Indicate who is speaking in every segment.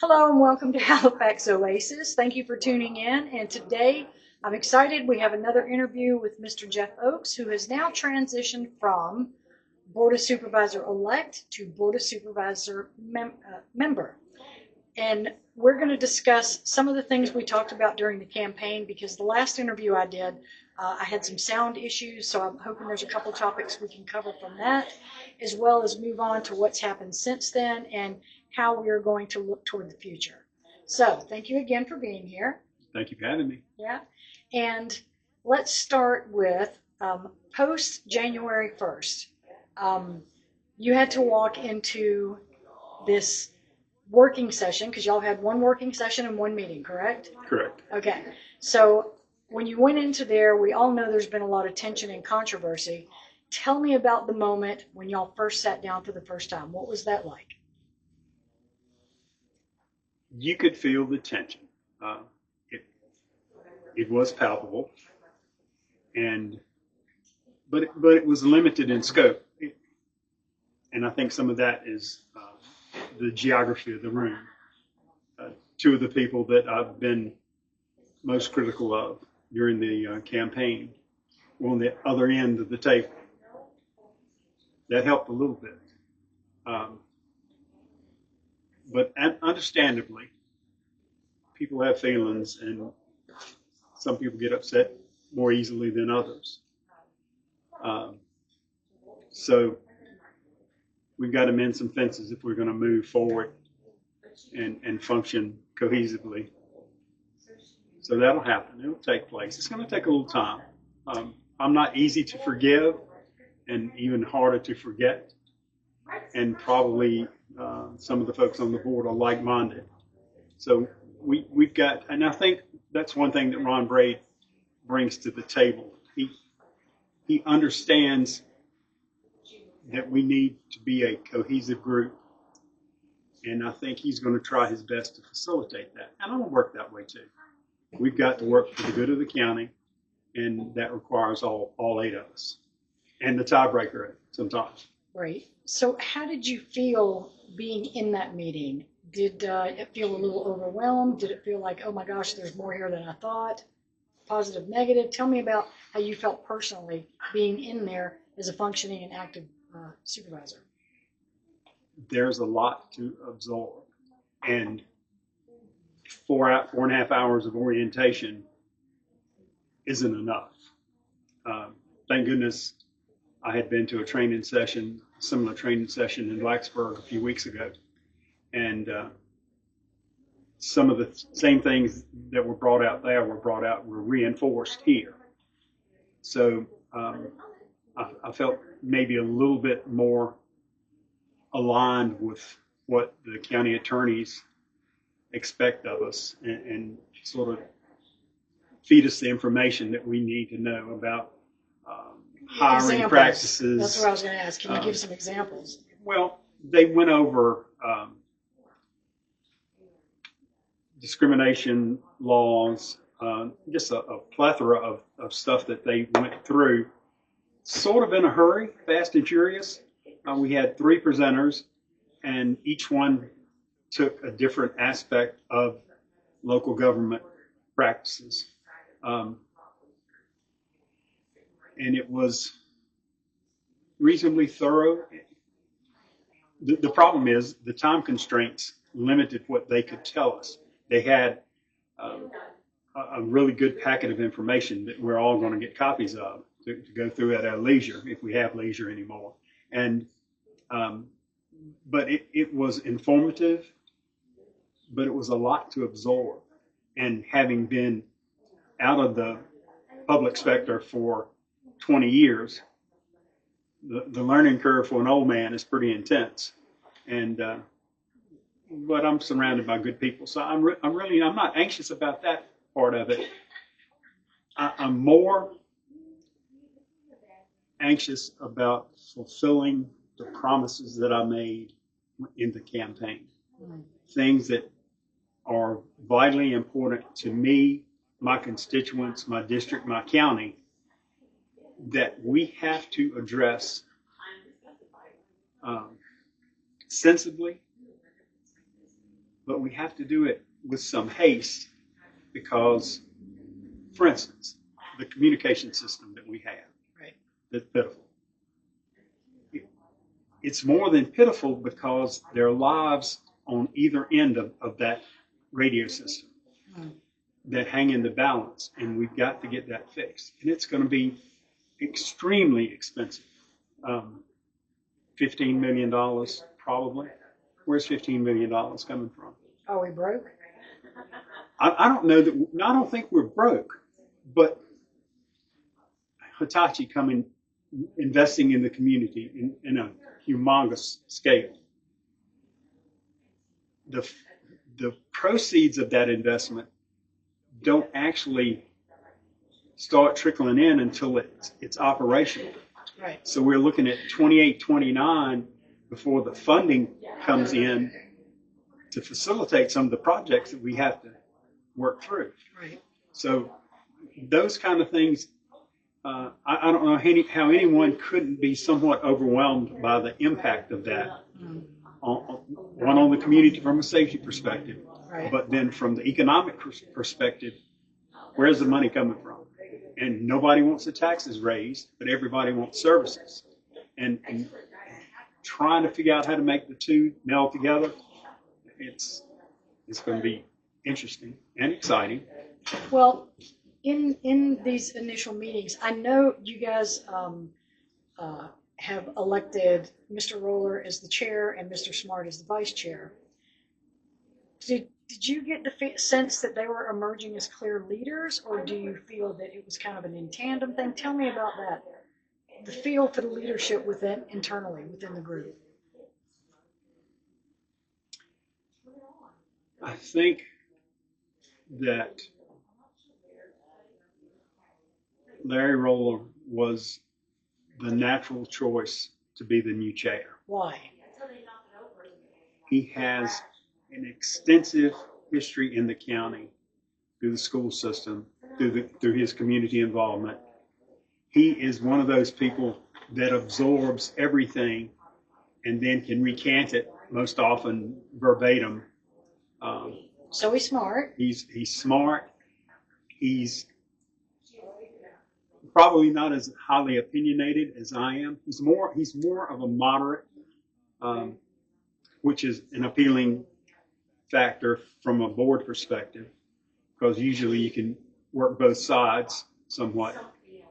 Speaker 1: Hello and welcome to Halifax Oasis. Thank you for tuning in. And today I'm excited. We have another interview with Mr. Jeff Oakes, who has now transitioned from Board of Supervisor elect to Board of Supervisor member. And we're going to discuss some of the things we talked about during the campaign because the last interview I did, I had some sound issues. So I'm hoping there's a couple topics we can cover from that, as well as move on to what's happened since then and how we are going to look toward the future. So thank you again for being here.
Speaker 2: Thank you for having me.
Speaker 1: Yeah. And let's start with post January 1st. You had to walk into this working session because y'all had one working session and one meeting, correct?
Speaker 2: Correct.
Speaker 1: Okay. So when you went into there, we all know there's been a lot of tension and controversy. Tell me about the moment when y'all first sat down for the first time. What was that like?
Speaker 2: You could feel the tension. Uh, it it was palpable, and but it was limited in scope, and I think some of that is the geography of the room. Two of the people that I've been most critical of during the campaign were on the other end of the table. That helped a little bit, um, but understandably, people have feelings, and some people get upset more easily than others. Um, so we've got to mend some fences if we're going to move forward and function cohesively. So that'll happen. It'll take place. It's going to take a little time. I'm not easy to forgive and even harder to forget. And probably some of the folks on the board are like-minded. So we've got, and I think that's one thing that Ron Braid brings to the table. He understands that we need to be a cohesive group, and I think he's going to try his best to facilitate that. And I'm going to work that way too. We've got to work for the good of the county, and that requires all eight of us, and the tiebreaker sometimes.
Speaker 1: Right. So how did you feel being in that meeting? Did it feel a little overwhelmed? Did it feel like, oh my gosh, there's more here than I thought? Positive, negative? Tell me about how you felt personally being in there as a functioning and active supervisor.
Speaker 2: There's a lot to absorb, and 4.5 hours of orientation isn't enough. Thank goodness I had been to a similar training session in Blacksburg a few weeks ago, and some of the same things that were brought out there were reinforced here. So I felt maybe a little bit more aligned with what the county attorneys expect of us, and sort of feed us the information that we need to know about hiring
Speaker 1: Examples.
Speaker 2: practices.
Speaker 1: That's what I was going to ask. Can you give some examples?
Speaker 2: Well, they went over discrimination laws, just a plethora of stuff that they went through, sort of in a hurry, fast and furious. We had 3 presenters, and each one took a different aspect of local government practices. And it was reasonably thorough. The problem is the time constraints limited what they could tell us. They had a really good packet of information that we're all going to get copies of to go through at our leisure, if we have leisure anymore. And but it was informative, but it was a lot to absorb. And having been out of the public sector for 20 years, the learning curve for an old man is pretty intense. And but I'm surrounded by good people, so I'm not anxious about that part of it. I'm more anxious about fulfilling the promises that I made in the campaign. Things that are vitally important to me, my constituents, my district, my county, that we have to address sensibly but we have to do it with some haste because, for instance, the communication system that we have,
Speaker 1: Right.
Speaker 2: that's pitiful. It's more than pitiful because there are lives on either end of that radio system that hang in the balance, and we've got to get that fixed. And it's going to be extremely expensive. $15 million probably. Where's $15 million coming from?
Speaker 1: Are we broke?
Speaker 2: I don't know that. I don't think we're broke, but Hitachi coming investing in the community in a humongous scale. The proceeds of that investment don't actually start trickling in until it's operational.
Speaker 1: Right.
Speaker 2: So we're looking at 28, 29 before the funding comes in to facilitate some of the projects that we have to work through.
Speaker 1: Right.
Speaker 2: So those kind of things, I don't know how anyone couldn't be somewhat overwhelmed by the impact of that. One on the community from a safety perspective,
Speaker 1: Right.
Speaker 2: but then from the economic perspective, where's the money coming from? And nobody wants the taxes raised, but everybody wants services. And trying to figure out how to make the two meld together, it's going to be interesting and exciting.
Speaker 1: Well, in these initial meetings, I know you guys have elected Mr. Roller as the chair and Mr. Smart as the vice chair. Did you get the sense that they were emerging as clear leaders, or do you feel that it was kind of an in tandem thing? Tell me about that. The feel for the leadership internally within the group.
Speaker 2: I think that Larry Roller was the natural choice to be the new chair.
Speaker 1: Why?
Speaker 2: He has an extensive history in the county through the school system, through his community involvement. He is one of those people that absorbs everything and then can recant it most often verbatim.
Speaker 1: So he's smart.
Speaker 2: He's smart. He's probably not as highly opinionated as I am. He's more of a moderate, which is an appealing factor from a board perspective, because usually you can work both sides somewhat.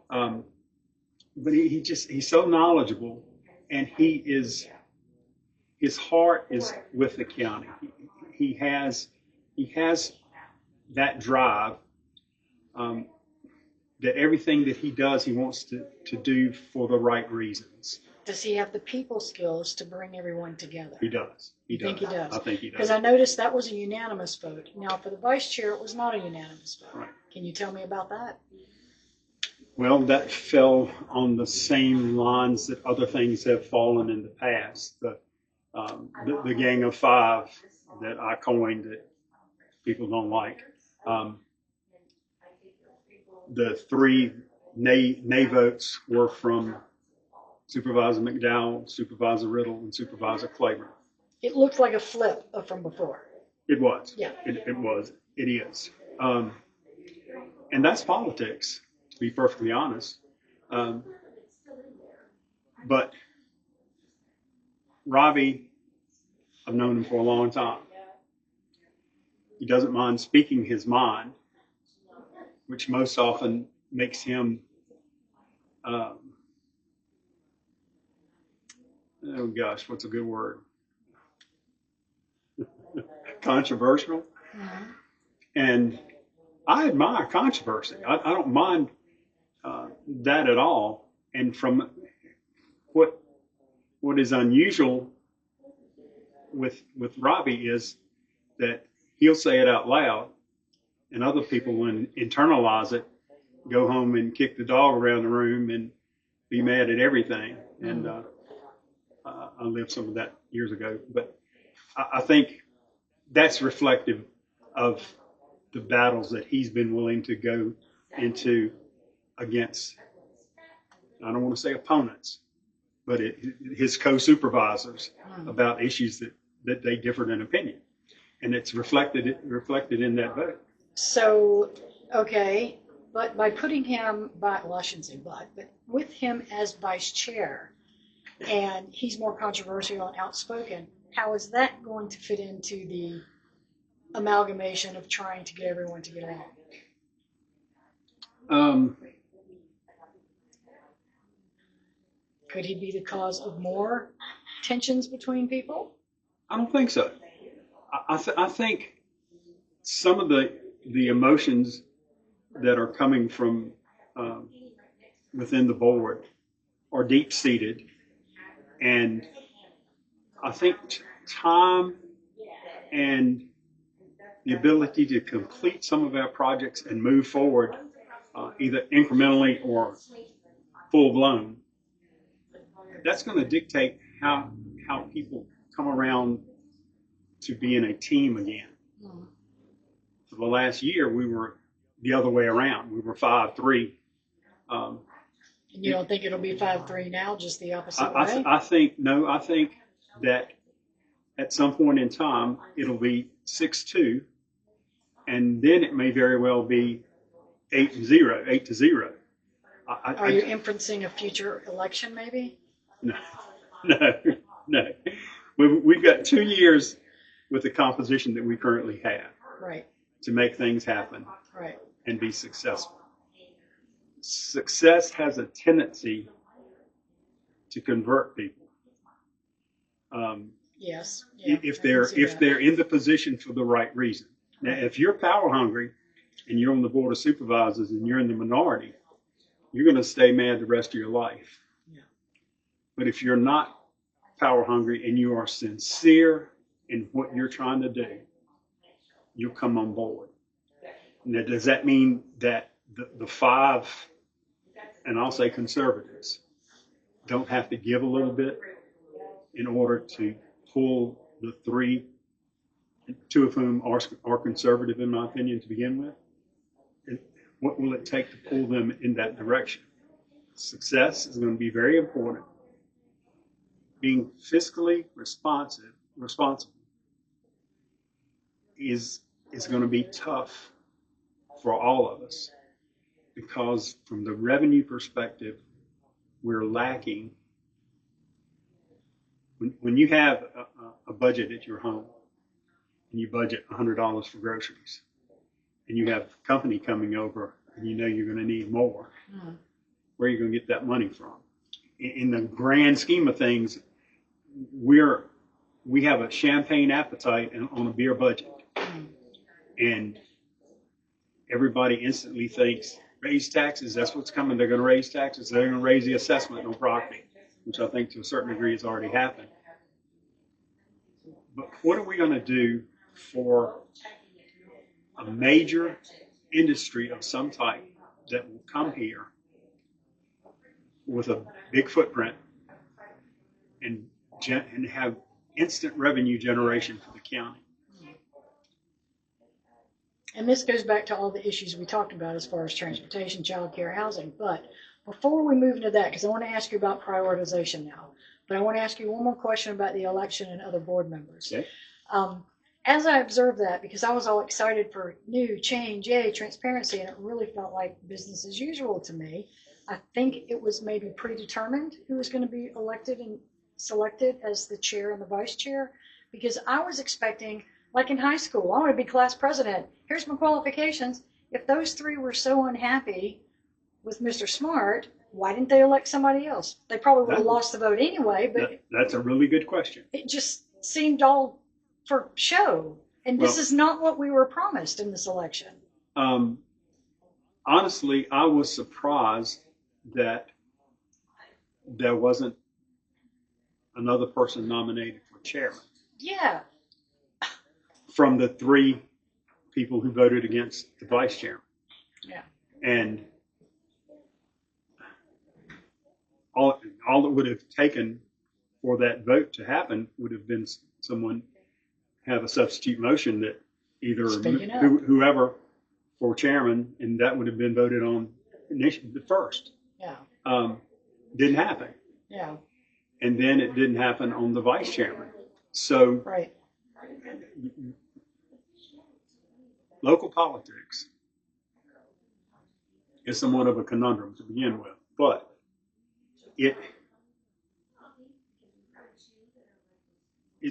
Speaker 2: But he's so knowledgeable, and his heart is with the county. He has that drive, that everything that he does, he wants to do for the right reasons.
Speaker 1: Does he have the people skills to bring everyone together?
Speaker 2: He does.
Speaker 1: You think he does?
Speaker 2: I think he does.
Speaker 1: Because I noticed that was a unanimous vote. Now, for the vice chair, it was not a unanimous vote.
Speaker 2: Right.
Speaker 1: Can you tell me about that?
Speaker 2: Well, that fell on the same lines that other things have fallen in the past. The Gang of Five that I coined that people don't like. The three nay votes were from Supervisor McDowell, Supervisor Riddle, and Supervisor Claiborne.
Speaker 1: It looked like a flip from before.
Speaker 2: It was.
Speaker 1: Yeah.
Speaker 2: It was. It is. And that's politics, to be perfectly honest. But Robbie, I've known him for a long time. He doesn't mind speaking his mind, which most often makes him, oh gosh, what's a good word? Controversial.
Speaker 1: Mm-hmm.
Speaker 2: And I admire controversy. I don't mind that at all. And from what is unusual with Robbie is that he'll say it out loud, and other people, when internalize it, go home and kick the dog around the room and be mad at everything. And I lived some of that years ago. But I think that's reflective of the battles that he's been willing to go into against, I don't want to say opponents, but his co-supervisors about issues that they differed in opinion. and it's reflected in that vote.
Speaker 1: So, okay, but by putting him well, I shouldn't say but with him as vice chair, and he's more controversial and outspoken, how is that going to fit into the amalgamation of trying to get everyone to get along? Could he be the cause of more tensions between people?
Speaker 2: I don't think so. I think some of the emotions that are coming from within the board are deep seated, and I think time and the ability to complete some of our projects and move forward, either incrementally or full blown, that's going to dictate how people come around to being a team again.
Speaker 1: Mm.
Speaker 2: For the last year, we were the other way around. We were 5-3.
Speaker 1: And you don't think it'll be 5-3 now, just the opposite way?
Speaker 2: I think that at some point in time, it'll be 6-2, and then it may very well be 8-0.
Speaker 1: Are you inferencing a future election, maybe?
Speaker 2: No, no. We've got 2 years with the composition that we currently have,
Speaker 1: right,
Speaker 2: to make things happen,
Speaker 1: right,
Speaker 2: and be successful. Success has a tendency to convert people.
Speaker 1: Yes. Yeah,
Speaker 2: if they're in the position for the right reason. Now, if you're power hungry and you're on the board of supervisors and you're in the minority, you're going to stay mad the rest of your life.
Speaker 1: Yeah.
Speaker 2: But if you're not power hungry and you are sincere in what you're trying to do, you'll come on board. Now, does that mean that the 5, and I'll say conservatives, don't have to give a little bit in order to pull the 3, 2 of whom are conservative, in my opinion, to begin with? And what will it take to pull them in that direction? Success is going to be very important. Being fiscally responsible is going to be tough for all of us, because from the revenue perspective, we're lacking. When you have a budget at your home and you budget $100 for groceries, and you have a company coming over and you know you're going to need more, where are you going to get that money from? In the grand scheme of things, we have a champagne appetite on a beer budget, and everybody instantly thinks raise taxes. That's what's coming. They're going to raise taxes. They're going to raise the assessment on property, which I think to a certain degree has already happened. But what are we going to do for a major industry of some type that will come here with a big footprint and have instant revenue generation for the county?
Speaker 1: And this goes back to all the issues we talked about as far as transportation, childcare, housing. But before we move into that, because I want to ask you about prioritization now, but I want to ask you one more question about the election and other board members.
Speaker 2: Okay.
Speaker 1: As I observed that, because I was all excited for new change, yay, transparency, and it really felt like business as usual to me, I think it was maybe predetermined who was going to be elected and selected as the chair and the vice chair, because I was expecting, like in high school, I want to be class president. Here's my qualifications. If those 3 were so unhappy with Mr. Smart, why didn't they elect somebody else? They probably would have lost the vote anyway, but
Speaker 2: that's a really good question.
Speaker 1: It just seemed all for show. And this is not what we were promised in this election.
Speaker 2: Honestly, I was surprised that there wasn't another person nominated for chairman.
Speaker 1: Yeah.
Speaker 2: From the 3 people who voted against the vice chairman.
Speaker 1: Yeah.
Speaker 2: And all it would have taken for that vote to happen would have been someone have a substitute motion that either whoever for chairman, and that would have been voted on the first.
Speaker 1: Yeah.
Speaker 2: Didn't happen.
Speaker 1: Yeah.
Speaker 2: And then it didn't happen on the vice chairman. So
Speaker 1: right.
Speaker 2: local politics is somewhat of a conundrum to begin with, but it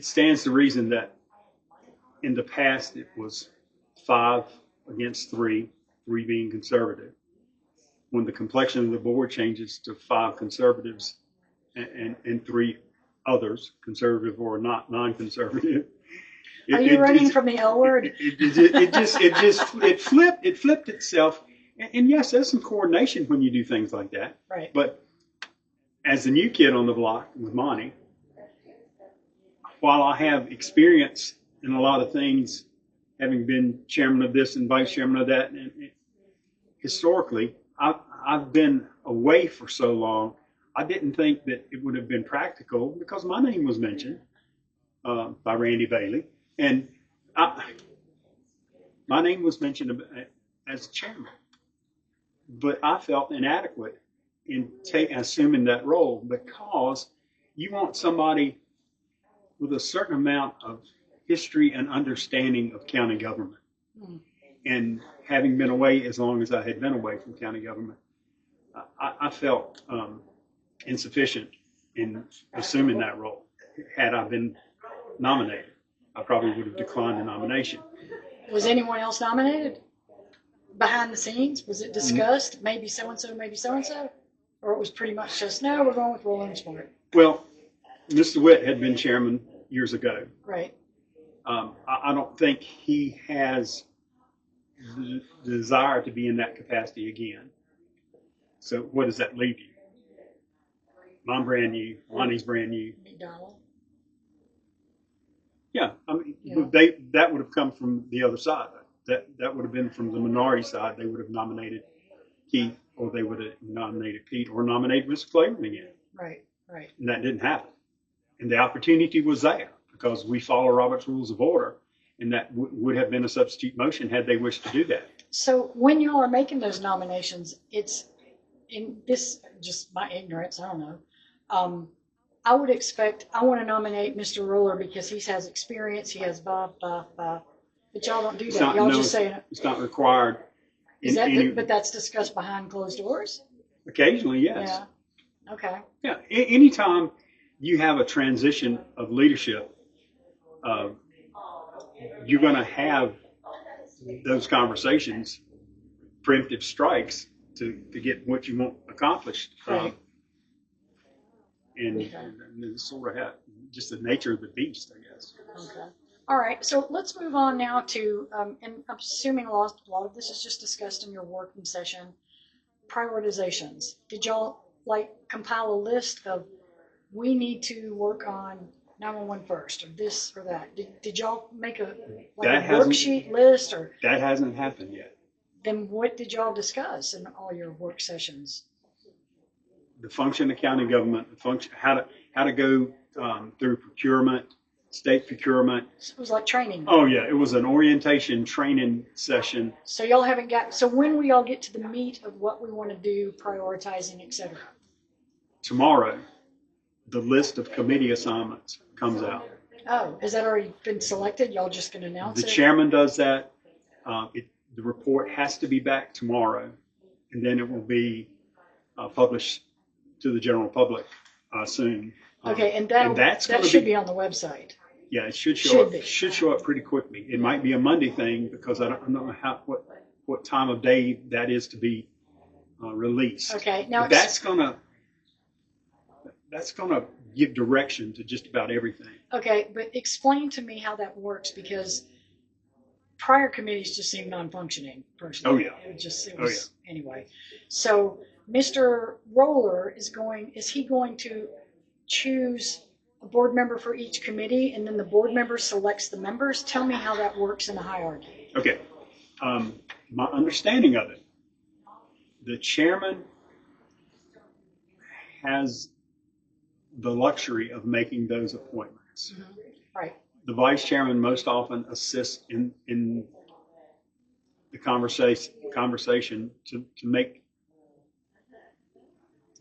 Speaker 2: stands to reason that in the past it was 5 against 3, 3 being conservative. When the complexion of the board changes to 5 conservatives and 3 others, conservative or not non-conservative.
Speaker 1: Are you running from the L word?
Speaker 2: It flipped itself. And yes, there's some coordination when you do things like that.
Speaker 1: Right.
Speaker 2: But as the new kid on the block with Monty, while I have experience in a lot of things, having been chairman of this and vice chairman of that, and historically, I've been away for so long, I didn't think that it would have been practical because my name was mentioned by Randy Bailey, and my name was mentioned as chairman. But I felt inadequate in assuming that role because you want somebody with a certain amount of history and understanding of county government. Mm. And having been away as long as I had been away from county government, I felt insufficient in assuming that role. Had I been nominated, I probably would have declined the nomination.
Speaker 1: Was anyone else nominated? Behind the scenes, was it discussed? Maybe so-and-so, maybe so-and-so? Or it was pretty much just, no, we're going with Roland Smart?
Speaker 2: Well, Mr. Witt had been chairman years ago.
Speaker 1: Right.
Speaker 2: I don't think he has the desire to be in that capacity again. So what does that leave you? I'm brand new. Lonnie's brand new.
Speaker 1: McDonald.
Speaker 2: Yeah, I mean, yeah. That would have come from the other side. That would have been from the minority side. They would have nominated Keith, or they would have nominated Pete, or nominated Mr. Clayton again.
Speaker 1: Right, right.
Speaker 2: And that didn't happen. And the opportunity was there because we follow Robert's Rules of Order, and that would have been a substitute motion had they wished to do that.
Speaker 1: So when y'all are making those nominations, it's in this, just my ignorance, I don't know. I would expect, I want to nominate Mr. Roller because he has experience, he has blah, blah, blah. But y'all don't do that. Y'all just say it.
Speaker 2: It's not required.
Speaker 1: But that's discussed behind closed doors?
Speaker 2: Occasionally, yes.
Speaker 1: Yeah. Okay.
Speaker 2: Yeah. Anytime you have a transition of leadership, you're going to have those conversations, preemptive strikes to get what you want accomplished.
Speaker 1: Right.
Speaker 2: And it's sort of just the nature of the beast, I guess.
Speaker 1: Okay. All right. So let's move on now to, and I'm assuming a lot of this is just discussed in your working session, prioritizations. Did y'all compile a list of we need to work on 911 first, or this or that? Did y'all make a worksheet list, or
Speaker 2: that hasn't happened yet?
Speaker 1: Then what did y'all discuss in all your work sessions?
Speaker 2: The function of county government, the function, how to go through procurement, state procurement.
Speaker 1: So it was like training.
Speaker 2: Oh yeah, it was an orientation training session.
Speaker 1: So y'all haven't got. So when we all get to the meat of what we want to do, prioritizing, etc.
Speaker 2: Tomorrow, the list of committee assignments comes out.
Speaker 1: Oh, has that already been selected? Y'all just going to announce it?
Speaker 2: The chairman does that. The report has to be back tomorrow, and then it will be published to the general public soon.
Speaker 1: Okay, and that should be on the website.
Speaker 2: Yeah, it should show up. Should show up pretty quickly. It might be a Monday thing because I don't know what time of day that is to be released.
Speaker 1: Okay, now
Speaker 2: that's gonna give direction to just about everything.
Speaker 1: Okay, but explain to me how that works, because prior committees just seemed non-functioning personally.
Speaker 2: Oh yeah.
Speaker 1: Anyway. So Mr. Roller is he going to choose a board member for each committee, and then the board member selects the members? Tell me how that works in the hierarchy.
Speaker 2: Okay. My understanding of it, the chairman has the luxury of making those appointments.
Speaker 1: Mm-hmm. Right.
Speaker 2: The vice chairman most often assists in the conversation to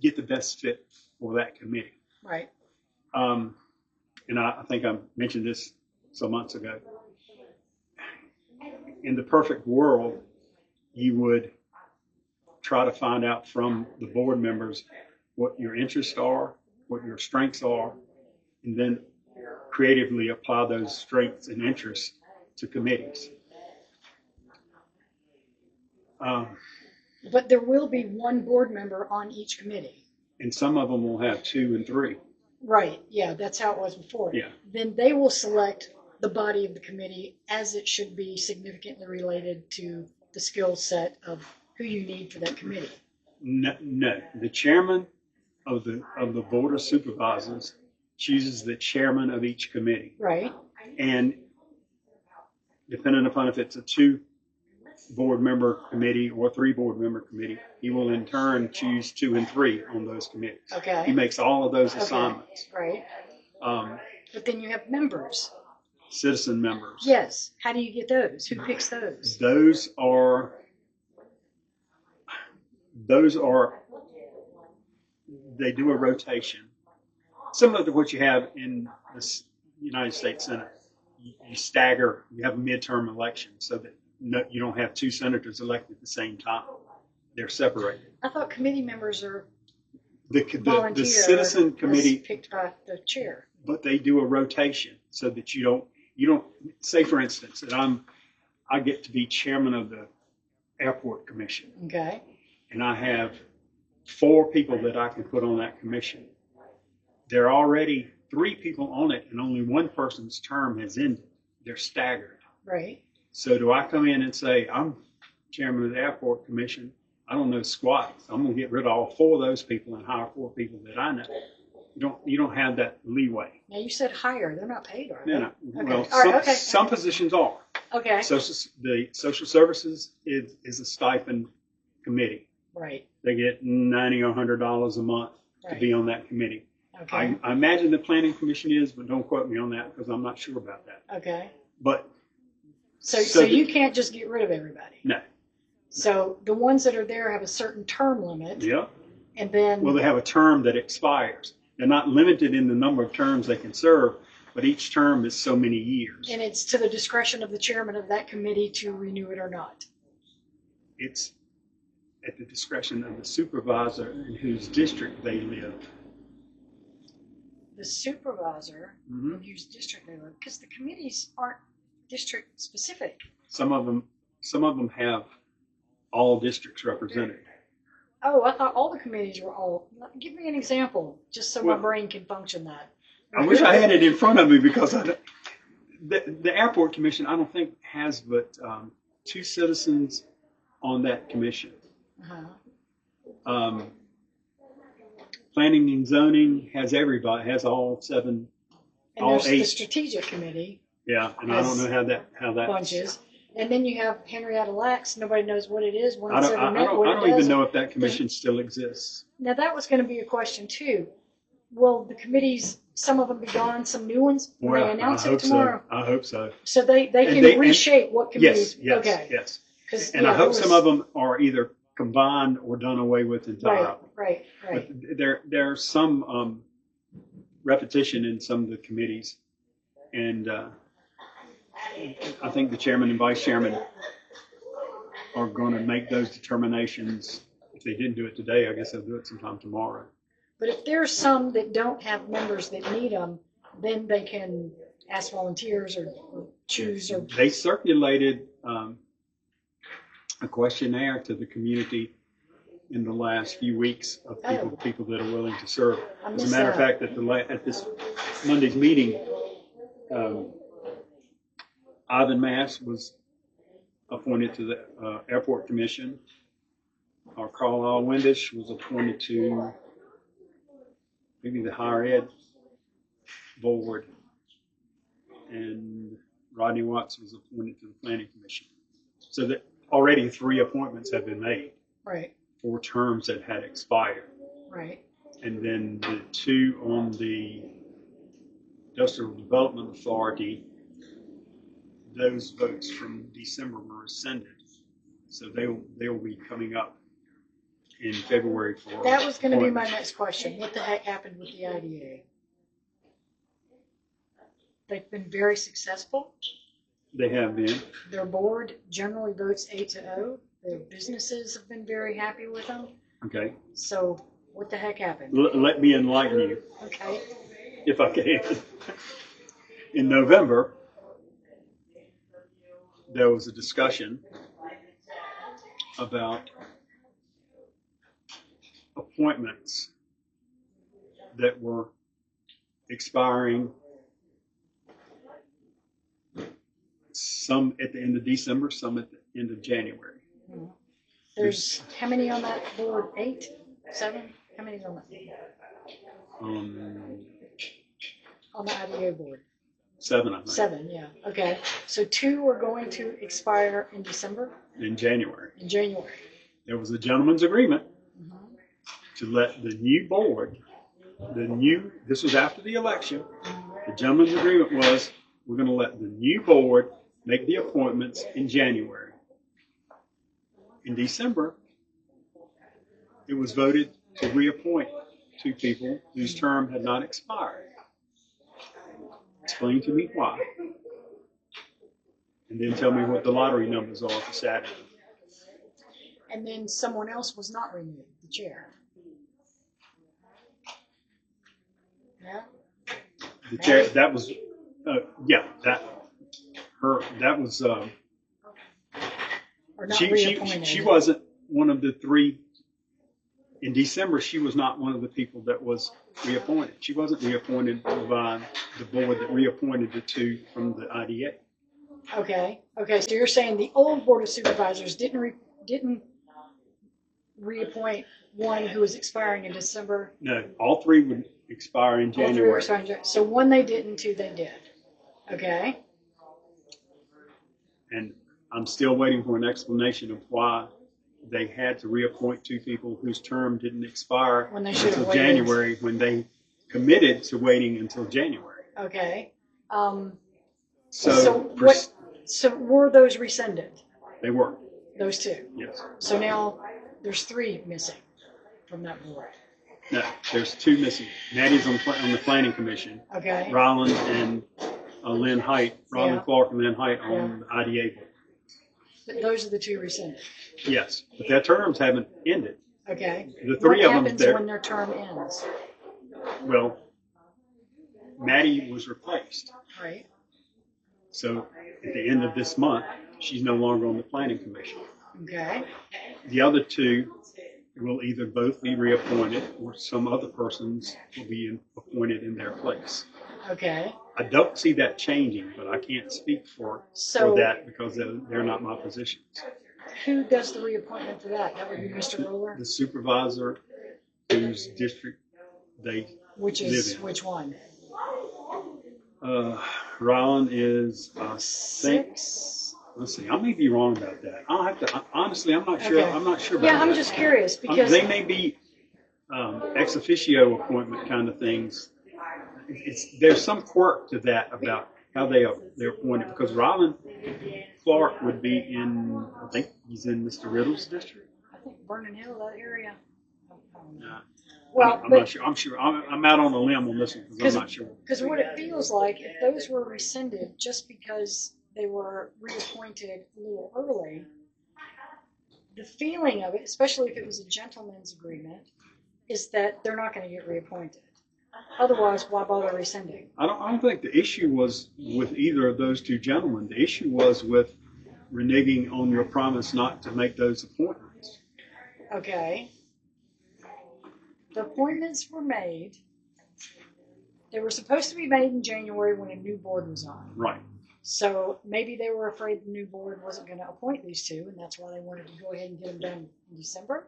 Speaker 2: get the best fit for that committee.
Speaker 1: Right.
Speaker 2: And I think I mentioned this some months ago. in the perfect world, you would try to find out from the board members what your interests are, what your strengths are, and then creatively apply those strengths and interests to committees.
Speaker 1: But there will be one board member on each committee.
Speaker 2: And some of them will have 2 and 3.
Speaker 1: Right, yeah, that's how it was before.
Speaker 2: Yeah.
Speaker 1: Then they will select the body of the committee as it should be significantly related to the skill set of who you need for that committee.
Speaker 2: No, the chairman of the board of supervisors chooses the chairman of each committee.
Speaker 1: Right.
Speaker 2: And depending upon if it's a 2 board member committee or 3 board member committee, he will in turn choose 2 and 3 on those committees.
Speaker 1: Okay.
Speaker 2: He makes all of those assignments.
Speaker 1: Right. But then you have members.
Speaker 2: Citizen members.
Speaker 1: Yes. How do you get those? Who picks those?
Speaker 2: Those are, they do a rotation. Similar to what you have in the United States Senate. You stagger, you have a midterm election so that you don't have 2 senators elected at the same time. They're separated.
Speaker 1: I thought committee members are
Speaker 2: The citizen committee
Speaker 1: picked by the chair.
Speaker 2: But they do a rotation so that you don't say, for instance, that I get to be chairman of the airport commission.
Speaker 1: Okay.
Speaker 2: And I have 4 people that I can put on that commission. There are already 3 people on it and only one person's term has ended. They're staggered.
Speaker 1: Right.
Speaker 2: So do I come in and say, I'm chairman of the airport commission? I don't know squat. I'm going to get rid of all 4 of those people and hire 4 people that I know. You don't have that leeway.
Speaker 1: Now you said hire. They're not paid, are they?
Speaker 2: No.
Speaker 1: Okay.
Speaker 2: Well, some positions are.
Speaker 1: Okay.
Speaker 2: The social services is a stipend committee.
Speaker 1: Right.
Speaker 2: They get $90 or $100 a month to be on that committee.
Speaker 1: Okay.
Speaker 2: I imagine the planning commission is, but don't quote me on that because I'm not sure about that.
Speaker 1: Okay.
Speaker 2: But
Speaker 1: so you can't just get rid of everybody.
Speaker 2: No.
Speaker 1: So the ones that are there have a certain term limit.
Speaker 2: Yeah.
Speaker 1: And then.
Speaker 2: Well, they have a term that expires. They're not limited in the number of terms they can serve, but each term is so many years.
Speaker 1: And it's to the discretion of the chairman of that committee to renew it or not.
Speaker 2: It's at the discretion of the supervisor in whose district they live.
Speaker 1: The supervisor in whose district they live, because the committees aren't district specific.
Speaker 2: Some of them have all districts represented.
Speaker 1: Oh, I thought all the committees were all. Give me an example, just so my brain can function that.
Speaker 2: I wish I had it in front of me because the airport commission, I don't think has but 2 citizens on that commission.
Speaker 1: Uh-huh.
Speaker 2: Planning and zoning has everybody, has all 7,
Speaker 1: and
Speaker 2: all
Speaker 1: there's
Speaker 2: 8.
Speaker 1: The strategic committee.
Speaker 2: Yeah, and I don't know how that
Speaker 1: bunches. And then you have Henrietta Lacks. Nobody knows what it is.
Speaker 2: I don't even know if that commission still exists.
Speaker 1: Now that was going to be a question too. Will the committees, some of them be gone, some new ones? Will they announce it tomorrow?
Speaker 2: I hope so.
Speaker 1: So they can reshape what committees.
Speaker 2: Yes.
Speaker 1: Okay.
Speaker 2: Yes. And I hope some of them are either combined or done away with entirely.
Speaker 1: Right.
Speaker 2: But there's some repetition in some of the committees, and I think the chairman and vice chairman are going to make those determinations. If they didn't do it today, I guess they'll do it sometime tomorrow.
Speaker 1: But if there's some that don't have members that need them, then they can ask volunteers or choose. Or
Speaker 2: they circulated a questionnaire to the community in the last few weeks of people that are willing to serve. As a matter of fact, at this Monday's meeting, Ivan Mass was appointed to the airport commission. Our Carlisle Windish was appointed to maybe the higher ed board, and Rodney Watts was appointed to the planning commission. So that already 3 appointments have been made.
Speaker 1: Right.
Speaker 2: For terms that had expired.
Speaker 1: Right.
Speaker 2: And then the 2 on the Industrial Development Authority, those votes from December were rescinded. So they'll be coming up in February for.
Speaker 1: That was going to be my next question. What the heck happened with the IDA? They've been very successful.
Speaker 2: They have been.
Speaker 1: Their board generally votes 8-0. Their businesses have been very happy with them.
Speaker 2: Okay.
Speaker 1: So what the heck happened?
Speaker 2: Let me enlighten you,
Speaker 1: Okay.
Speaker 2: if I can. In November, there was a discussion about appointments that were expiring, some at the end of December, some at the end of January.
Speaker 1: There's how many on that board? 8? 7? How many's on that? On the IDA board?
Speaker 2: 7, I think.
Speaker 1: 7, yeah. Okay. So 2 are going to expire in December?
Speaker 2: In January.
Speaker 1: In January.
Speaker 2: There was a gentleman's agreement to let the new board, this was after the election, the gentleman's agreement was we're going to let the new board make the appointments in January. In December, it was voted to reappoint 2 people whose term had not expired. Explain to me why. And then tell me what the lottery numbers are for Saturday.
Speaker 1: And then someone else was not renewed, the chair. Yeah?
Speaker 2: The chair, that was, that was,
Speaker 1: Or not reappointed.
Speaker 2: she wasn't one of the 3. In December, she was not one of the people that was reappointed. She wasn't reappointed by the board that reappointed the 2 from the IDA.
Speaker 1: Okay. Okay. So you're saying the old board of supervisors didn't reappoint one who was expiring in December?
Speaker 2: No, all 3 would expire in January.
Speaker 1: All 3 were expiring. So 1 they didn't, 2 they did. Okay.
Speaker 2: And I'm still waiting for an explanation of why they had to reappoint 2 people whose term didn't expire until January, when they committed to waiting until January.
Speaker 1: Okay.
Speaker 2: So
Speaker 1: were those rescinded?
Speaker 2: They were.
Speaker 1: Those 2?
Speaker 2: Yes.
Speaker 1: So now there's 3 missing from that board.
Speaker 2: No, there's 2 missing. Maddie's on the planning commission.
Speaker 1: Okay.
Speaker 2: Ryland and Lynn Height, Ryland Clark and Lynn Height on the IDA board.
Speaker 1: But those are the 2 rescinded.
Speaker 2: Yes, but their terms haven't ended.
Speaker 1: Okay.
Speaker 2: The 3 of them.
Speaker 1: What happens when their term ends?
Speaker 2: Well, Maddie was replaced.
Speaker 1: Right.
Speaker 2: So at the end of this month, she's no longer on the planning commission.
Speaker 1: Okay.
Speaker 2: The other 2 will either both be reappointed or some other persons will be appointed in their place.
Speaker 1: Okay.
Speaker 2: I don't see that changing, but I can't speak for that because they're not my positions.
Speaker 1: Who does the reappointment for that? That would be Mr. Roller?
Speaker 2: The supervisor whose district they live in.
Speaker 1: Which one?
Speaker 2: Ryland is,
Speaker 1: 6?
Speaker 2: let's see, I may be wrong about that. I'll have to, honestly, I'm not sure.
Speaker 1: Okay.
Speaker 2: I'm not sure about that.
Speaker 1: Yeah, I'm just curious because
Speaker 2: they may be ex officio appointment kind of things. There's some quirk to that about how they're appointed, because Ryland Clark would be in, I think he's in Mr. Riddle's district.
Speaker 1: I think Vernon Hill, that area.
Speaker 2: I'm not sure. I'm out on a limb on this one because I'm not sure.
Speaker 1: Because what it feels like, if those were rescinded just because they were reappointed a little early, the feeling of it, especially if it was a gentleman's agreement, is that they're not going to get reappointed. Otherwise, why bother rescinding?
Speaker 2: I don't think the issue was with either of those 2 gentlemen. The issue was with reneging on your promise not to make those appointments.
Speaker 1: Okay. The appointments were made. They were supposed to be made in January when a new board was on.
Speaker 2: Right.
Speaker 1: So maybe they were afraid the new board wasn't going to appoint these 2, and that's why they wanted to go ahead and get them done in December.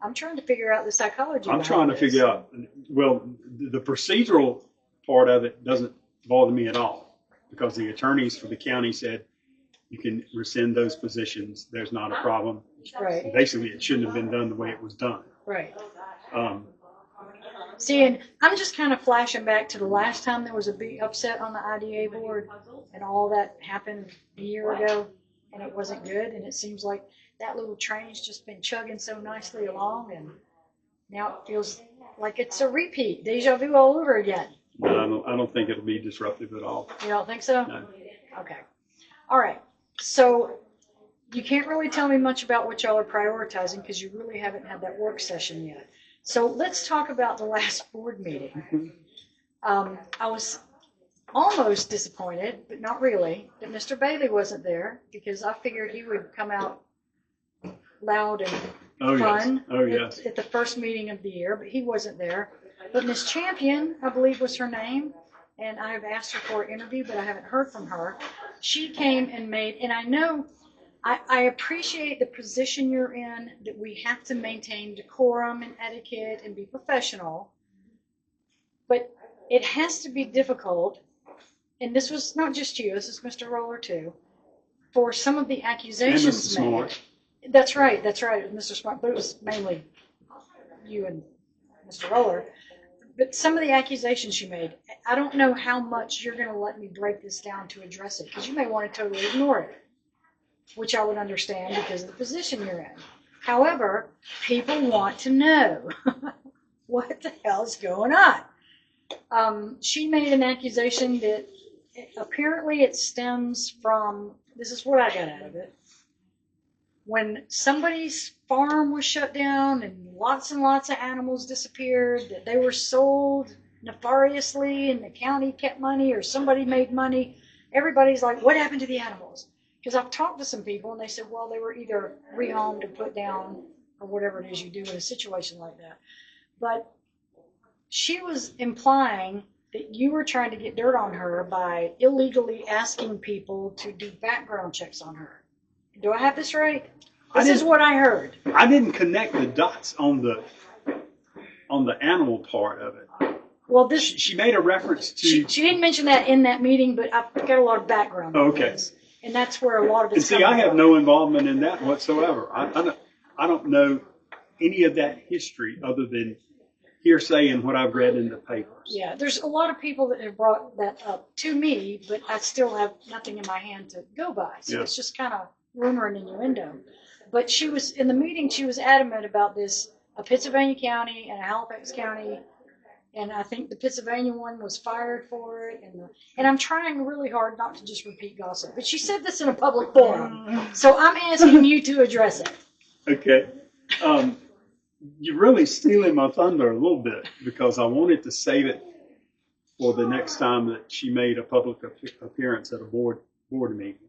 Speaker 1: I'm trying to figure out the psychology.
Speaker 2: I'm trying to figure out, well, the procedural part of it doesn't bother me at all, because the attorneys for the county said you can rescind those positions. There's not a problem.
Speaker 1: Right.
Speaker 2: Basically, it shouldn't have been done the way it was done.
Speaker 1: Right. See, and I'm just kind of flashing back to the last time there was a big upset on the IDA board, and all that happened a year ago, and it wasn't good, and it seems like that little train's just been chugging so nicely along, and now it feels like it's a repeat, deja vu all over again.
Speaker 2: No, I don't think it'll be disruptive at all.
Speaker 1: You don't think so?
Speaker 2: No.
Speaker 1: Okay. All right. So you can't really tell me much about what y'all are prioritizing because you really haven't had that work session yet. So let's talk about the last board meeting. I was almost disappointed, but not really, that Mr. Bailey wasn't there because I figured he would come out loud and fun at the first meeting of the year, but he wasn't there. But Miss Champion, I believe was her name, and I have asked her for an interview, but I haven't heard from her. She came and made, and I know I appreciate the position you're in, that we have to maintain decorum and etiquette and be professional, but it has to be difficult, and this was not just you, this is Mr. Roller too, for some of the accusations
Speaker 2: and Mr.
Speaker 1: made.
Speaker 2: Smart.
Speaker 1: That's right, Mr. Smart, but it was mainly you and Mr. Roller. But some of the accusations you made, I don't know how much you're going to let me break this down to address it, because you may want to totally ignore it, which I would understand because of the position you're in. However, people want to know what the hell's going on. She made an accusation that apparently it stems from, this is what I got out of it, when somebody's farm was shut down and lots of animals disappeared, that they were sold nefariously and the county kept money or somebody made money. Everybody's like, what happened to the animals? Because I've talked to some people and they said, well, they were either rehomed or put down or whatever it is you do in a situation like that. But she was implying that you were trying to get dirt on her by illegally asking people to do background checks on her. Do I have this right? This is what I heard.
Speaker 2: I didn't connect the dots on the animal part of it.
Speaker 1: Well,
Speaker 2: she made a reference to.
Speaker 1: She didn't mention that in that meeting, but I've got a lot of background.
Speaker 2: Okay.
Speaker 1: And that's where a lot of it's.
Speaker 2: And see, I have no involvement in that whatsoever. I don't know any of that history other than hearsay and what I've read in the papers.
Speaker 1: Yeah, there's a lot of people that have brought that up to me, but I still have nothing in my hand to go by. So It's just kind of rumor and innuendo. But she was, in the meeting, she was adamant about this, a Pittsylvania County and a Halifax County, and I think the Pennsylvania one was fired for it. And I'm trying really hard not to just repeat gossip. But she said this in a public forum, so I'm asking you to address it.
Speaker 2: Okay. You're really stealing my thunder a little bit because I wanted to save it for the next time that she made a public appearance at a board meeting.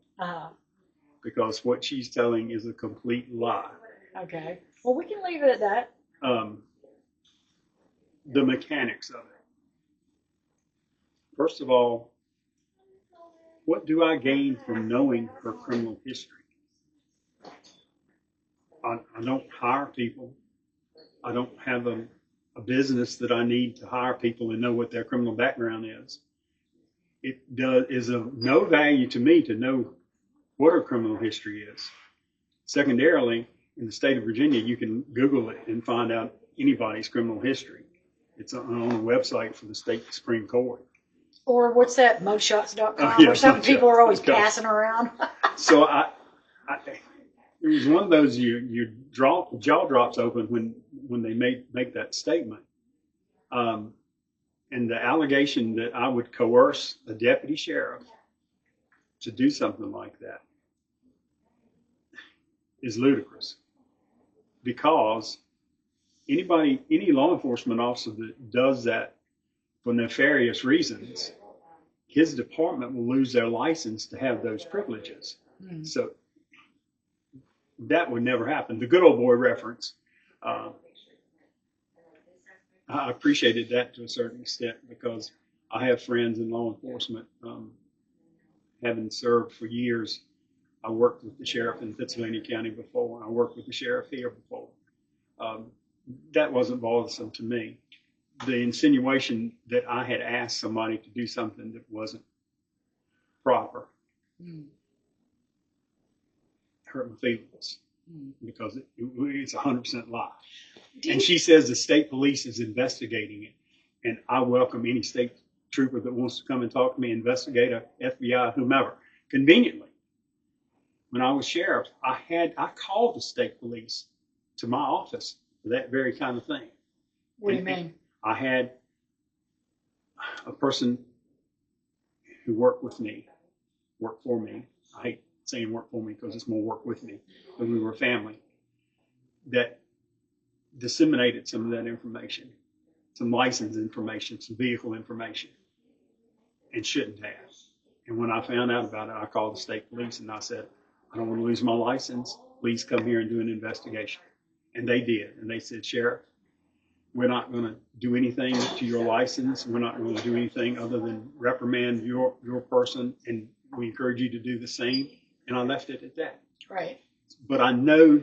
Speaker 2: Because what she's telling is a complete lie.
Speaker 1: Okay. Well, we can leave it at that.
Speaker 2: The mechanics of it. First of all, what do I gain from knowing her criminal history? I don't hire people. I don't have a business that I need to hire people and know what their criminal background is. It is of no value to me to know what her criminal history is. Secondarily, in the state of Virginia, you can Google it and find out anybody's criminal history. It's on a website for the state Supreme Court.
Speaker 1: Or what's that, mugshots.com or something people are always passing around.
Speaker 2: So it was one of those your jaw drops open when they make that statement. And the allegation that I would coerce a deputy sheriff to do something like that is ludicrous, because any law enforcement officer that does that for nefarious reasons, his department will lose their license to have those privileges. So that would never happen. The good old boy reference, I appreciated that to a certain extent because I have friends in law enforcement. Having served for years, I worked with the sheriff in Pittsylvania County before, and I worked with the sheriff here before. That wasn't bothersome to me. The insinuation that I had asked somebody to do something that wasn't proper hurt my feelings because it's 100% lie. And she says the state police is investigating it, and I welcome any state trooper that wants to come and talk to me, investigator, FBI, whomever. Conveniently, when I was sheriff, I called the state police to my office for that very kind of thing.
Speaker 1: What do you mean?
Speaker 2: I had a person who worked for me, I hate saying work for me because it's more work with me, but we were a family that disseminated some of that information, some license information, some vehicle information, and shouldn't have. And when I found out about it, I called the state police and I said, I don't want to lose my license. Please come here and do an investigation. And they did. And they said, Sheriff, we're not going to do anything to your license. We're not going to do anything other than reprimand your person. And we encourage you to do the same. And I left it at that.
Speaker 1: Right.
Speaker 2: But I know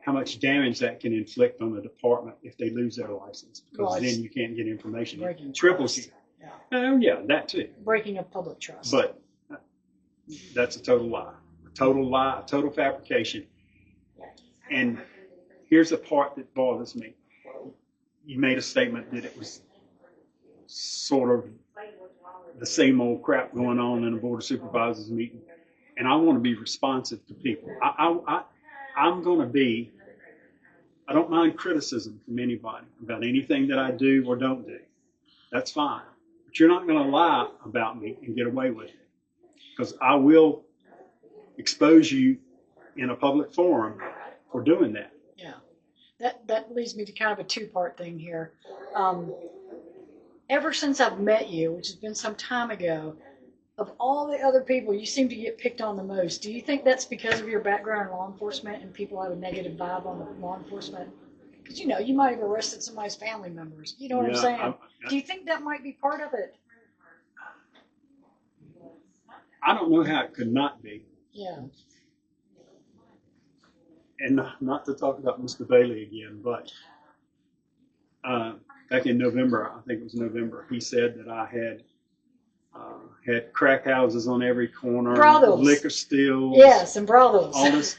Speaker 2: how much damage that can inflict on the department if they lose their license, because
Speaker 1: Well,
Speaker 2: then you can't get information.
Speaker 1: breaking
Speaker 2: It triples you.
Speaker 1: trust. Yeah.
Speaker 2: Oh, yeah, that too.
Speaker 1: Breaking of public trust.
Speaker 2: But that's a total lie, a total fabrication. And here's the part that bothers me. You made a statement that it was sort of the same old crap going on in a Board of Supervisors meeting. And I want to be responsive to people. I'm going to be, I don't mind criticism from anybody about anything that I do or don't do. That's fine. But you're not going to lie about me and get away with it, because I will expose you in a public forum for doing that.
Speaker 1: Yeah. That leads me to kind of a two-part thing here. Ever since I've met you, which has been some time ago, of all the other people, you seem to get picked on the most. Do you think that's because of your background in law enforcement and people have a negative vibe on the law enforcement? Because, you know, you might have arrested somebody's family members. You know what I'm saying? Do you think that might be part of it?
Speaker 2: I don't know how it could not be.
Speaker 1: Yeah.
Speaker 2: And not to talk about Mr. Bailey again, but back in November, I think it was November, he said that I had crack houses on every corner,
Speaker 1: brothels,
Speaker 2: liquor stills.
Speaker 1: Yes, and brothels.
Speaker 2: All this.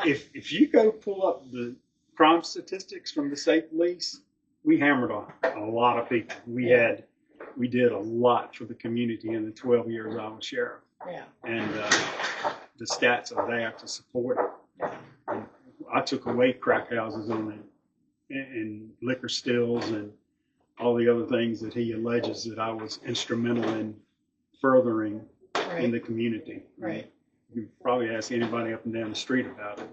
Speaker 2: If you go pull up the crime statistics from the state police, we hammered on a lot of people. We did a lot for the community in the 12 years I was sheriff.
Speaker 1: Yeah.
Speaker 2: And the stats are there to support it. And I took away crack houses on it and liquor stills and all the other things that he alleges that I was instrumental in furthering in the community.
Speaker 1: Right.
Speaker 2: You can probably ask anybody up and down the street about it.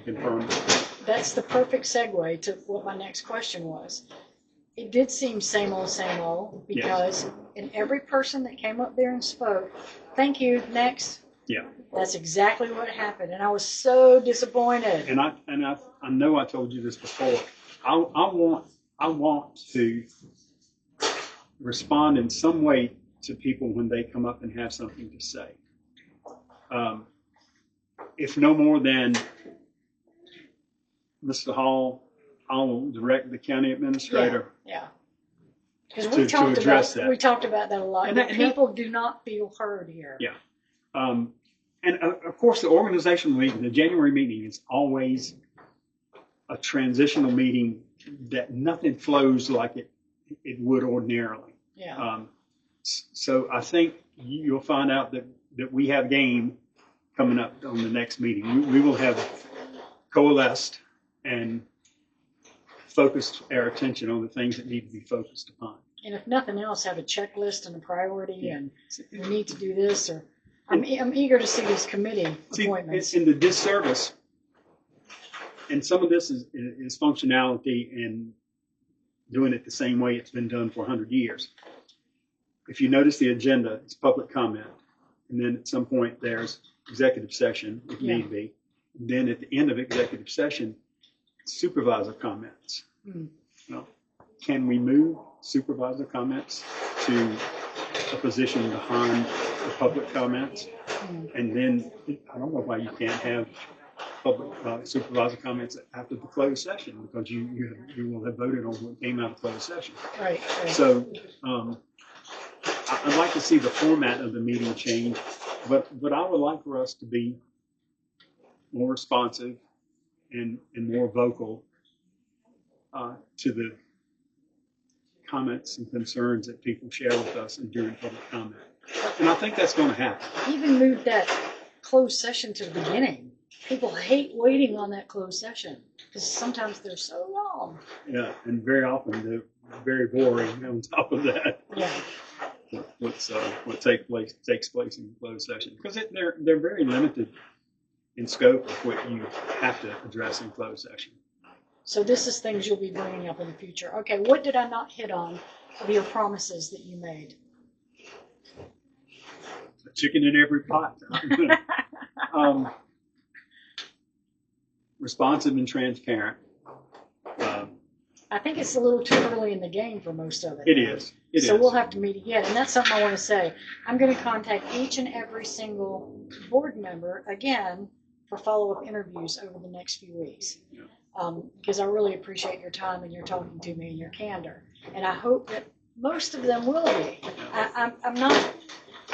Speaker 2: Confirm it.
Speaker 1: That's the perfect segue to what my next question was. It did seem same old, because in every person that came up there and spoke, thank you, next.
Speaker 2: Yeah.
Speaker 1: That's exactly what happened, and I was so disappointed.
Speaker 2: And I know I told you this before. I want to respond in some way to people when they come up and have something to say. If no more than Mr. Hall, I'll direct the county administrator.
Speaker 1: Yeah. Because
Speaker 2: to address that.
Speaker 1: We talked about that a lot.
Speaker 2: And
Speaker 1: people do not feel heard here.
Speaker 2: Yeah. And of course, the organizational meeting, the January meeting, is always a transitional meeting that nothing flows like it would ordinarily.
Speaker 1: Yeah.
Speaker 2: So I think you'll find out that we have game coming up on the next meeting. We will have coalesced and focused our attention on the things that need to be focused upon.
Speaker 1: And if nothing else, have a checklist and a priority, and we need to do this. Or I'm eager to see these committee appointments.
Speaker 2: In the disservice, and some of this is functionality and doing it the same way it's been done for 100 years. If you notice the agenda, it's public comment, and then at some point there's executive session if need be. And then at the end of executive session, supervisor comments. Well, can we move supervisor comments to a position behind the public comments? And then I don't know why you can't have public supervisor comments after the closed session, because you will have voted on what came out of closed session.
Speaker 1: Right.
Speaker 2: So I'd like to see the format of the meeting change, but I would like for us to be more responsive and more vocal to the comments and concerns that people share with us during public comment. And I think that's going to happen.
Speaker 1: Even move that closed session to the beginning. People hate waiting on that closed session because sometimes they're so long.
Speaker 2: Yeah, and very often they're very boring on top of that.
Speaker 1: Yeah.
Speaker 2: what takes place in closed session, because they're very limited in scope of what you have to address in closed session.
Speaker 1: So this is things you'll be bringing up in the future. Okay, what did I not hit on of your promises that you made?
Speaker 2: A chicken in every pot. Responsive and transparent.
Speaker 1: I think it's a little too early in the game for most of it.
Speaker 2: It is.
Speaker 1: So we'll have to meet again. And that's something I want to say. I'm going to contact each and every single board member again for follow-up interviews over the next few weeks.
Speaker 2: Yeah.
Speaker 1: Because I really appreciate your time and your talking to me and your candor. And I hope that most of them will be. I'm not,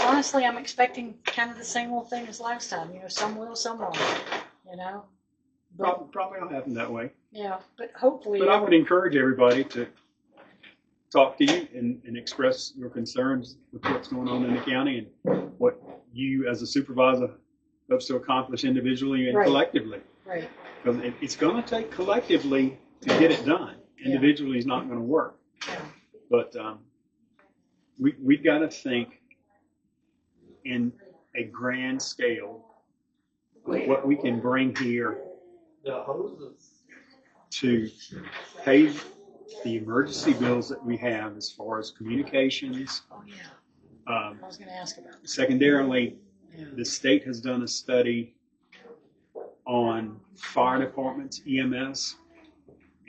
Speaker 1: honestly, I'm expecting kind of the same old thing as last time. You know, some will, some won't, you know. But,
Speaker 2: probably don't happen that way.
Speaker 1: yeah, but hopefully.
Speaker 2: But I would encourage everybody to talk to you and express your concerns with what's going on in the county and what you as a supervisor hopes to accomplish individually and collectively.
Speaker 1: Right.
Speaker 2: Because it's going to take collectively to get it done. Individually is not going to work.
Speaker 1: Yeah.
Speaker 2: But we've got to think in a grand scale of what we can bring here to pay the emergency bills that we have as far as communications.
Speaker 1: Oh, yeah. I was going to ask about that.
Speaker 2: Secondarily, the state has done a study on fire departments, EMS,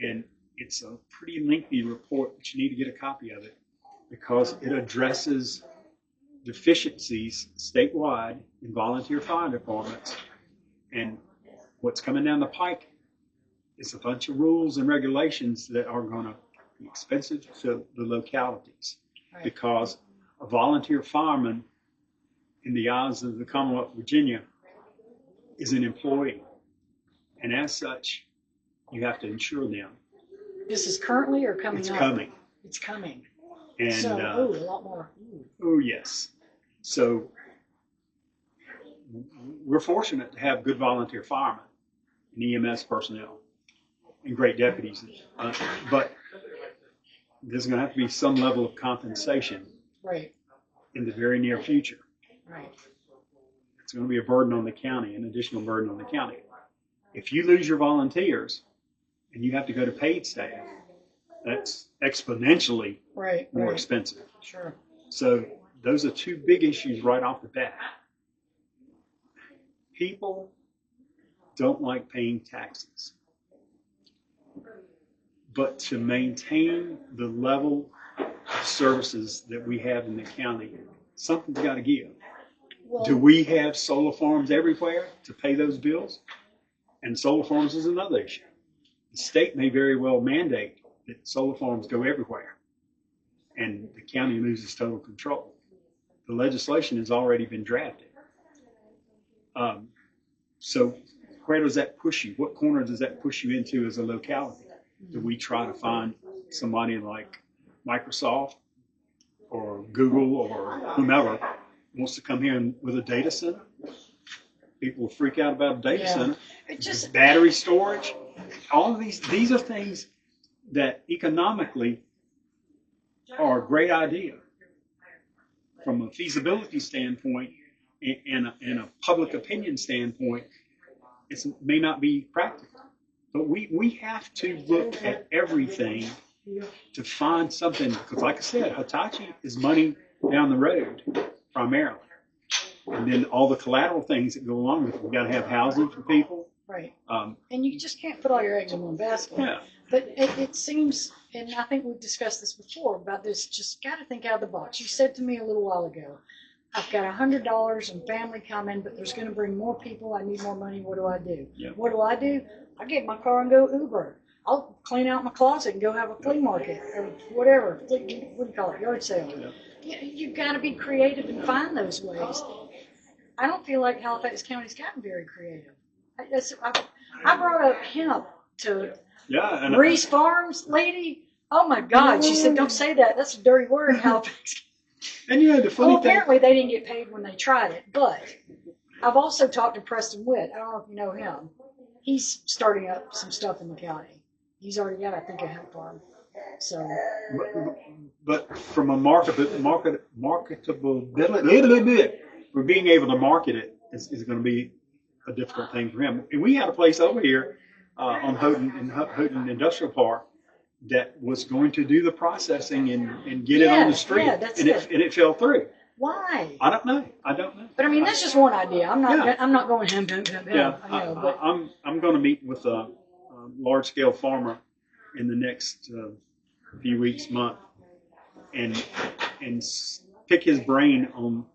Speaker 2: and it's a pretty lengthy report, but you need to get a copy of it because it addresses deficiencies statewide in volunteer fire departments. And what's coming down the pike is a bunch of rules and regulations that are going to be expensive to the localities, because a volunteer fireman, in the eyes of the Commonwealth of Virginia, is an employee. And as such, you have to insure them.
Speaker 1: This is currently or coming up?
Speaker 2: It's coming.
Speaker 1: It's coming.
Speaker 2: And,
Speaker 1: so, a lot more.
Speaker 2: Oh, yes. So we're fortunate to have good volunteer firemen and EMS personnel and great deputies. But there's going to have to be some level of compensation in the very near future.
Speaker 1: Right.
Speaker 2: It's going to be a burden on the county, an additional burden on the county. If you lose your volunteers and you have to go to paid staff, that's exponentially more expensive.
Speaker 1: Sure.
Speaker 2: So those are two big issues right off the bat. People don't like paying taxes. But to maintain the level of services that we have in the county, something's got to give.
Speaker 1: Well,
Speaker 2: do we have solar farms everywhere to pay those bills? And solar farms is another issue. The state may very well mandate that solar farms go everywhere, and the county loses total control. The legislation has already been drafted. So where does that push you? What corner does that push you into as a locality? Do we try to find somebody like Microsoft or Google or whomever wants to come here with a data center? People will freak out about a data center. Just battery storage. All of these are things that economically are a great idea from a feasibility standpoint and a public opinion standpoint. It may not be practical, but we have to look at everything to find something, because like I said, Hitachi is money down the road primarily. And then all the collateral things that go along with it. We've got to have housing for people.
Speaker 1: Right. And you just can't put all your eggs in one basket.
Speaker 2: Yeah.
Speaker 1: But it seems, and I think we've discussed this before about this, just got to think out of the box. You said to me a little while ago, I've got $100 and family coming, but there's going to bring more people. I need more money. What do I do?
Speaker 2: Yeah.
Speaker 1: What do? I get my car and go Uber. I'll clean out my closet and go have a flea market or whatever. What do you call it? Yard sale. Yeah. You've got to be creative and find those ways. I don't feel like Halifax County's gotten very creative. I brought up hemp to Reese Farms lady. Oh my God. She said, don't say that. That's a dirty word in Halifax.
Speaker 2: And you know, the funny thing.
Speaker 1: Apparently they didn't get paid when they tried it, but I've also talked to Preston Witt. I don't know if you know him. He's starting up some stuff in the county. He's already got, I think, a hemp farm. So,
Speaker 2: But from a marketability, for being able to market it is going to be a difficult thing for him. And we had a place over here on Houghton Industrial Park that was going to do the processing and get it on the street,
Speaker 1: yeah, that's
Speaker 2: and
Speaker 1: it.
Speaker 2: it fell through.
Speaker 1: Why?
Speaker 2: I don't know.
Speaker 1: But I mean, that's just one idea. I'm not.
Speaker 2: Yeah.
Speaker 1: I'm not going him.
Speaker 2: Yeah,
Speaker 1: I know, but
Speaker 2: I'm going to meet with a large scale farmer in the next few weeks, month, and pick his brain on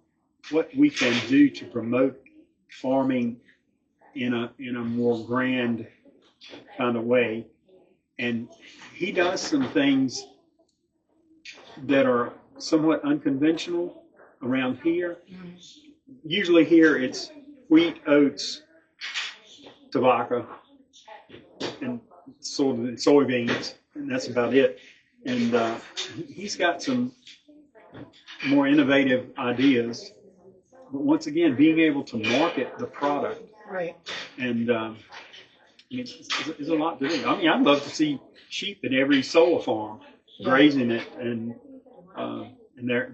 Speaker 2: what we can do to promote farming in a more grand kind of way. And he does some things that are somewhat unconventional around here. Usually here it's wheat, oats, tobacco, and soybeans, and that's about it. And he's got some more innovative ideas. But once again, being able to market the product,
Speaker 1: right.
Speaker 2: and it's a lot to do. I mean, I'd love to see sheep at every solar farm grazing it, and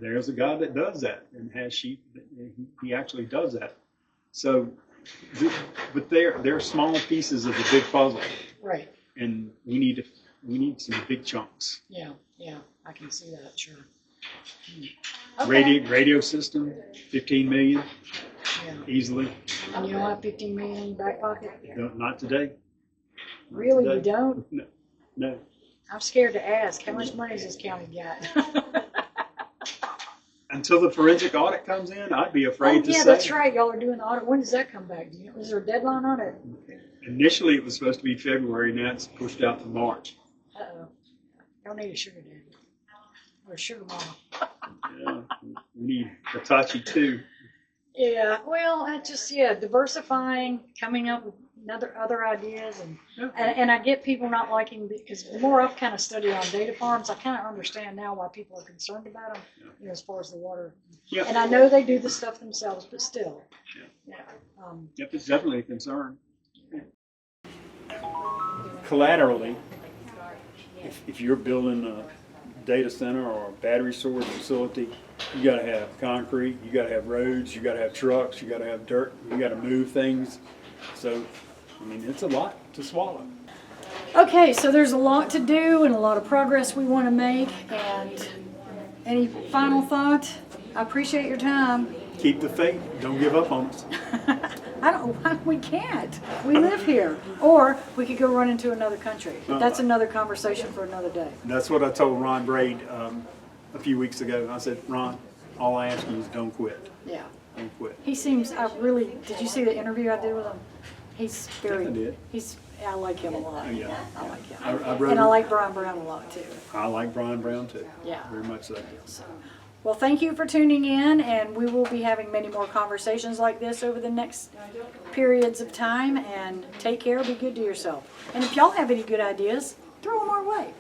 Speaker 2: there's a guy that does that and has sheep. He actually does that. So, but they're small pieces of the big puzzle,
Speaker 1: Right.
Speaker 2: and we need some big chunks.
Speaker 1: Yeah, I can see that. Sure. Okay.
Speaker 2: Radio system, 15 million,
Speaker 1: Yeah.
Speaker 2: easily.
Speaker 1: And you don't have 15 million in your back pocket?
Speaker 2: No, not today. Not
Speaker 1: Really,
Speaker 2: today.
Speaker 1: you don't?
Speaker 2: No.
Speaker 1: I'm scared to ask. How much money has this county got?
Speaker 2: Until the forensic audit comes in, I'd be afraid to say.
Speaker 1: Yeah, that's right. Y'all are doing the audit. When does that come back? Is there a deadline on it?
Speaker 2: Initially, it was supposed to be February, now it's pushed out to March.
Speaker 1: Uh-oh. Y'all need a sugar daddy. Or a sugar mama.
Speaker 2: Yeah, we need Hitachi too.
Speaker 1: Yeah, well, I just, diversifying, coming up with other ideas, and I get people not liking, because the more I've kind of studied on data farms, I kind of understand now why people are concerned about them, as far as the water.
Speaker 2: Yeah.
Speaker 1: And I know they do the stuff themselves, but still.
Speaker 2: Yeah.
Speaker 1: Yeah.
Speaker 2: Yep, it's definitely a concern. Collaterally, if you're building a data center or a battery storage facility, you got to have concrete, you got to have roads, you got to have trucks, you got to have dirt, you got to move things. So, I mean, it's a lot to swallow.
Speaker 1: Okay, so there's a lot to do and a lot of progress we want to make. And any final thought? I appreciate your time.
Speaker 2: Keep the faith. Don't give up on us.
Speaker 1: We can't. We live here. Or we could go run into another country. But that's another conversation for another day.
Speaker 2: That's what I told Ron Braid a few weeks ago. I said, Ron, all I ask you is don't quit.
Speaker 1: Yeah.
Speaker 2: Don't quit.
Speaker 1: He seems, did you see the interview I did with him? He's very,
Speaker 2: I did.
Speaker 1: I like him a lot.
Speaker 2: Oh, yeah.
Speaker 1: I like him.
Speaker 2: I
Speaker 1: like Brian Brown a lot too.
Speaker 2: I like Brian Brown too.
Speaker 1: Yeah.
Speaker 2: Very much so.
Speaker 1: Well, thank you for tuning in, and we will be having many more conversations like this over the next periods of time. And take care, be good to yourself. And if y'all have any good ideas, throw them our way.